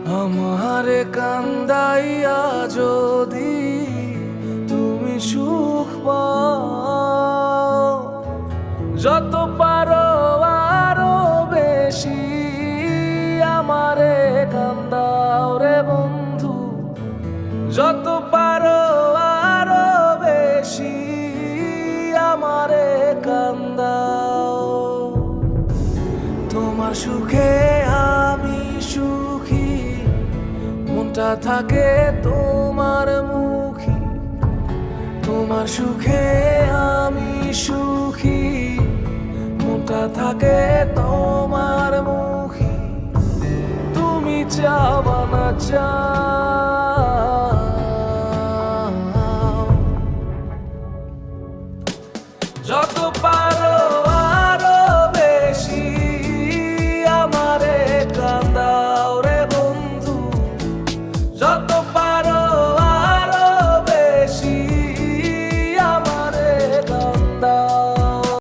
আমারে কান্দাইয়া যদি তুমি সুখ পাও, যত পারো আরো বেশি আমারে কান্দাও রে বন্ধু, যত পারো আরো বেশি আমারে কান্দাও। তোমার সুখে আমি সুখী, মনটা থাকে তোমার মুখী। তোমার সুখে আমি সুখী, মনটা থাকে তোমার মুখী। তুমি চাও না চাও, যত পারো আরো বেশি আমারে কান্দাও রে বন্ধু, যত